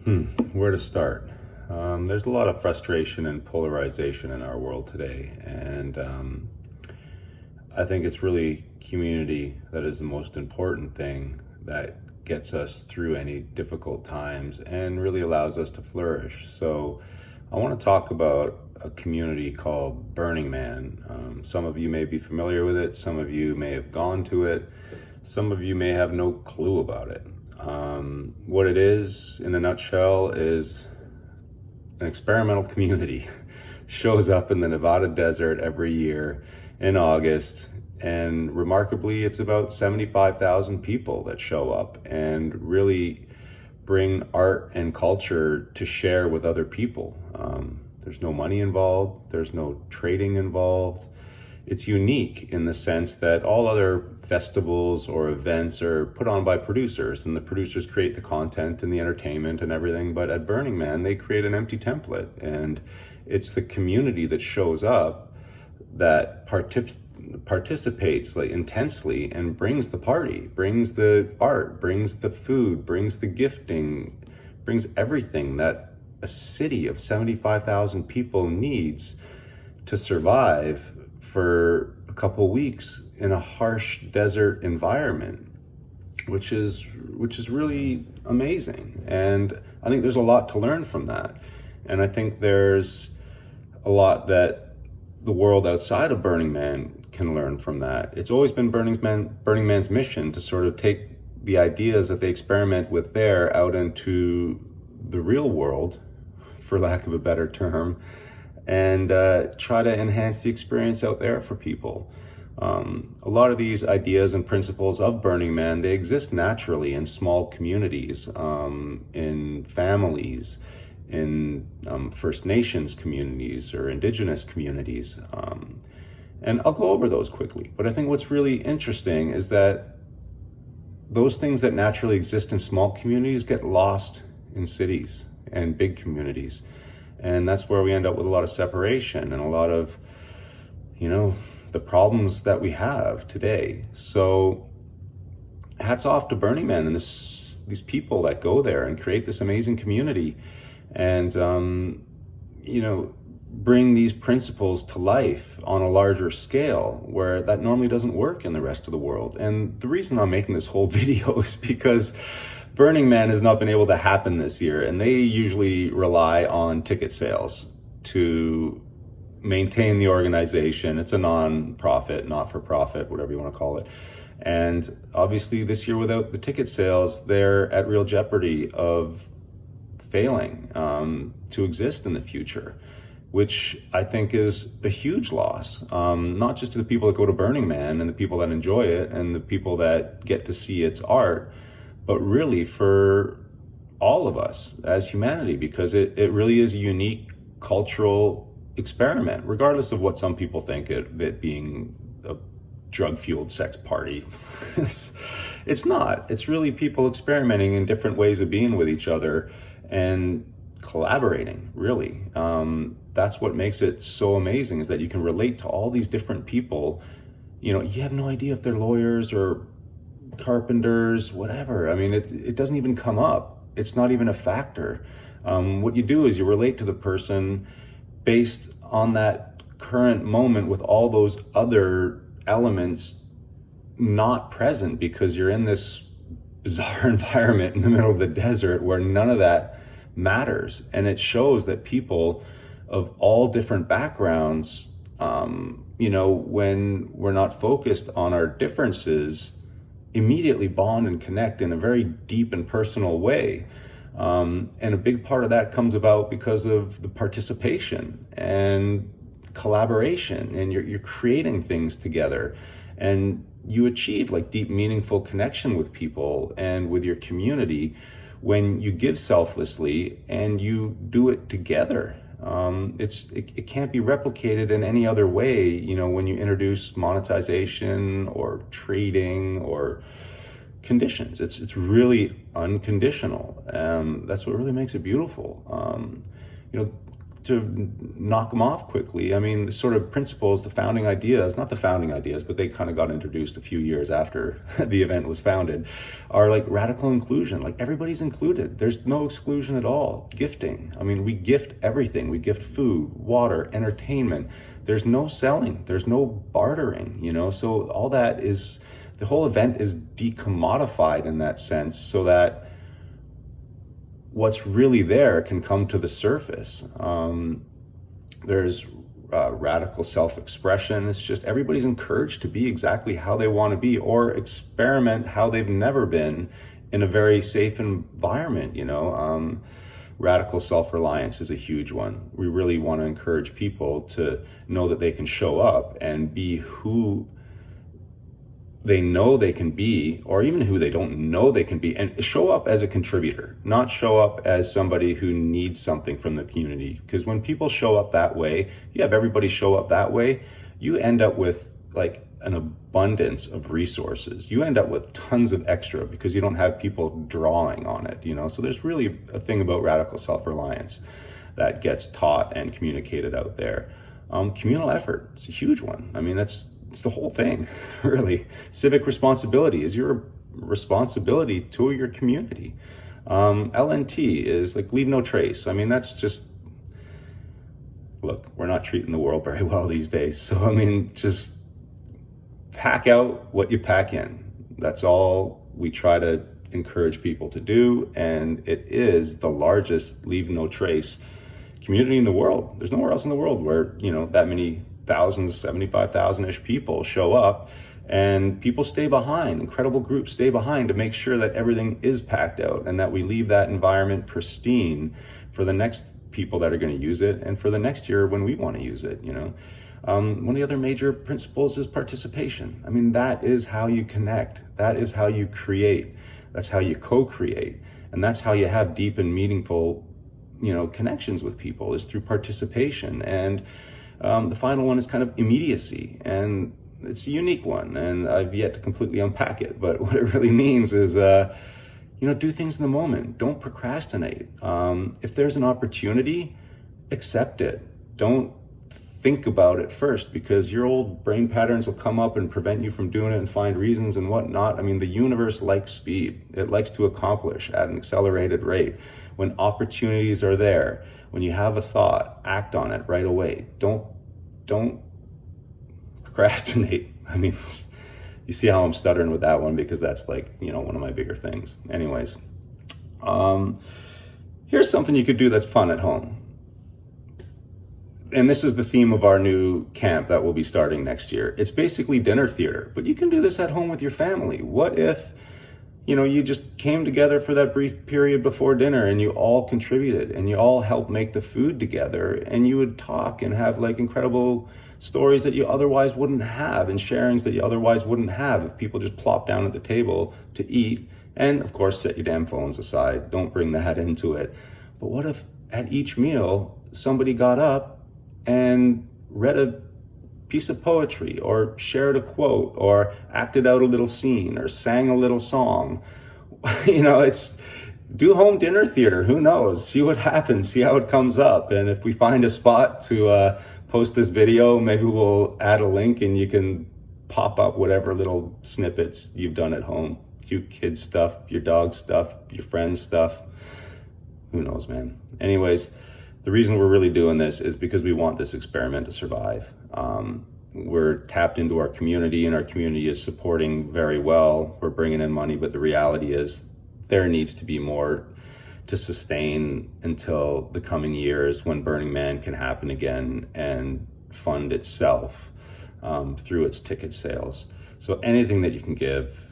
Where to start? There's a lot of frustration and polarization in our world today, and I think it's really community that is the most important thing that gets us through any difficult times and really allows us to flourish. So I want to talk about a community called Burning Man. Some of you may be familiar with it, some of you may have gone to it, some of you may have no clue about it. What it is, in a nutshell, is an experimental community. Shows up in the Nevada desert every year in August, and remarkably, it's about 75,000 people that show up and really bring art and culture to share with other people. There's no money involved, there's no trading involved. It's unique in the sense that all other festivals or events are put on by producers, and the producers create the content and the entertainment and everything. But at Burning Man, they create an empty template, and it's the community that shows up that participates like intensely and brings the party, brings the art, brings the food, brings the gifting, brings everything that a city of 75,000 people needs to survive for a couple weeks in a harsh desert environment, which is really amazing. And I think there's a lot to learn from that. And I think there's a lot that the world outside of Burning Man can learn from that. It's always been Burning Man's mission to sort of take the ideas that they experiment with there out into the real world, for lack of a better term, and try to enhance the experience out there for people. A lot of these ideas and principles of Burning Man, they exist naturally in small communities, in families, in First Nations communities or Indigenous communities. And I'll go over those quickly. But I think what's really interesting is that those things that naturally exist in small communities get lost in cities and big communities. And that's where we end up with a lot of separation and a lot of, the problems that we have today. So hats off to Burning Man and these people that go there and create this amazing community and, bring these principles to life on a larger scale where that normally doesn't work in the rest of the world. And the reason I'm making this whole video is because Burning Man has not been able to happen this year, and they usually rely on ticket sales to maintain the organization. It's a non-profit, not-for-profit, whatever you want to call it. And obviously this year, without the ticket sales, they're at real jeopardy of failing to exist in the future, which I think is a huge loss, not just to the people that go to Burning Man and the people that enjoy it and the people that get to see its art, but really for all of us as humanity, because it really is a unique cultural experiment, regardless of what some people think of it being a drug-fueled sex party. It's not. It's really people experimenting in different ways of being with each other and collaborating, really. That's what makes it so amazing, is that you can relate to all these different people. You have no idea if they're lawyers or carpenters, whatever. I mean, it doesn't even come up. It's not even a factor. What you do is you relate to the person based on that current moment with all those other elements not present, because you're in this bizarre environment in the middle of the desert where none of that matters. And it shows that people of all different backgrounds, when we're not focused on our differences, immediately bond and connect in a very deep and personal way. And a big part of that comes about because of the participation and collaboration, and you're creating things together, and you achieve like deep, meaningful connection with people and with your community when you give selflessly and you do it together. It can't be replicated in any other way, when you introduce monetization or trading or conditions. It's really unconditional. That's what really makes it beautiful. knock them off quickly. I mean, the sort of principles, the founding ideas, not the founding ideas, but they kind of got introduced a few years after the event was founded, are like radical inclusion. Like everybody's included. There's no exclusion at all. Gifting. I mean, we gift everything. We gift food, water, entertainment. There's no selling. There's no bartering, you know? So all that is, the whole event is decommodified in that sense, so that what's really there can come to the surface. There's radical self-expression. It's just everybody's encouraged to be exactly how they want to be, or experiment how they've never been in a very safe environment, you know. Radical self-reliance is a huge one. We really want to encourage people to know that they can show up and be who they know they can be, or even who they don't know they can be, and show up as a contributor, not show up as somebody who needs something from the community. Because when people show up that way, you have everybody show up that way, you end up with like an abundance of resources. You end up with tons of extra because you don't have people drawing on it, you know? So there's really a thing about radical self-reliance that gets taught and communicated out there. Communal effort, it's a huge one. I mean, it's the whole thing, really. Civic responsibility is your responsibility to your community. LNT is like leave no trace. I mean, that's just, look, we're not treating the world very well these days. So, I mean, just pack out what you pack in. That's all we try to encourage people to do. And it is the largest leave no trace community in the world. There's nowhere else in the world where, you know, that many thousands, 75,000-ish people show up, and people stay behind. Incredible groups stay behind to make sure that everything is packed out and that we leave that environment pristine for the next people that are going to use it and for the next year when we want to use it, you know. One of the other major principles is participation. I mean, that is how you connect. That is how you create. That's how you co-create. And that's how you have deep and meaningful, you know, connections with people, is through participation. And the final one is kind of immediacy, and it's a unique one, and I've yet to completely unpack it. But what it really means is, you know, do things in the moment. Don't procrastinate. If there's an opportunity, accept it. Don't think about it first, because your old brain patterns will come up and prevent you from doing it and find reasons and whatnot. I mean, the universe likes speed. It likes to accomplish at an accelerated rate. When opportunities are there, when you have a thought, act on it right away. Don't procrastinate. I mean, you see how I'm stuttering with that one, because that's like, you know, one of my bigger things. Anyways, here's something you could do that's fun at home. And this is the theme of our new camp that will be starting next year. It's basically dinner theater, but you can do this at home with your family. What if, you know, you just came together for that brief period before dinner and you all contributed and you all helped make the food together, and you would talk and have like incredible stories that you otherwise wouldn't have, and sharings that you otherwise wouldn't have if people just plopped down at the table to eat. And of course, set your damn phones aside. Don't bring that into it. But what if at each meal, somebody got up and read a piece of poetry, or shared a quote, or acted out a little scene, or sang a little song? You know, it's do home dinner theater. Who knows? See what happens, see how it comes up. And if we find a spot to post this video, maybe we'll add a link and you can pop up whatever little snippets you've done at home. Cute kid stuff, your dog stuff, your friend's stuff. Who knows, man? Anyways, the reason we're really doing this is because we want this experiment to survive. We're tapped into our community, and our community is supporting very well. We're bringing in money, but the reality is there needs to be more to sustain until the coming years, when Burning Man can happen again and fund itself through its ticket sales. So anything that you can give,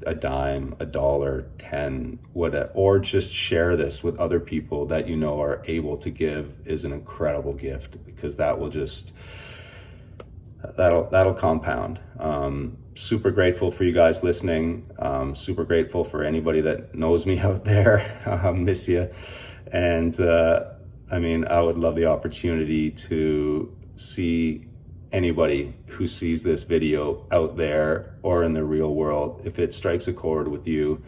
a dime, a dollar, 10, whatever, or just share this with other people that you know are able to give, is an incredible gift, because that will just, that'll compound. Super grateful for you guys listening. Super grateful for anybody that knows me out there. Miss you. And I mean, I would love the opportunity to see anybody who sees this video out there or in the real world. If it strikes a chord with you,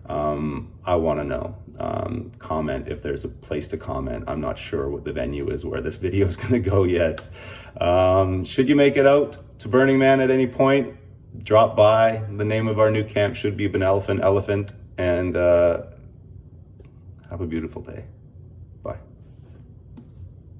I want to know. Comment if there's a place to comment. I'm not sure what the venue is where this video is going to go yet. Should you make it out to Burning Man at any point, drop by. The name of our new camp should be Benelephant Elephant, and have a beautiful day. Bye.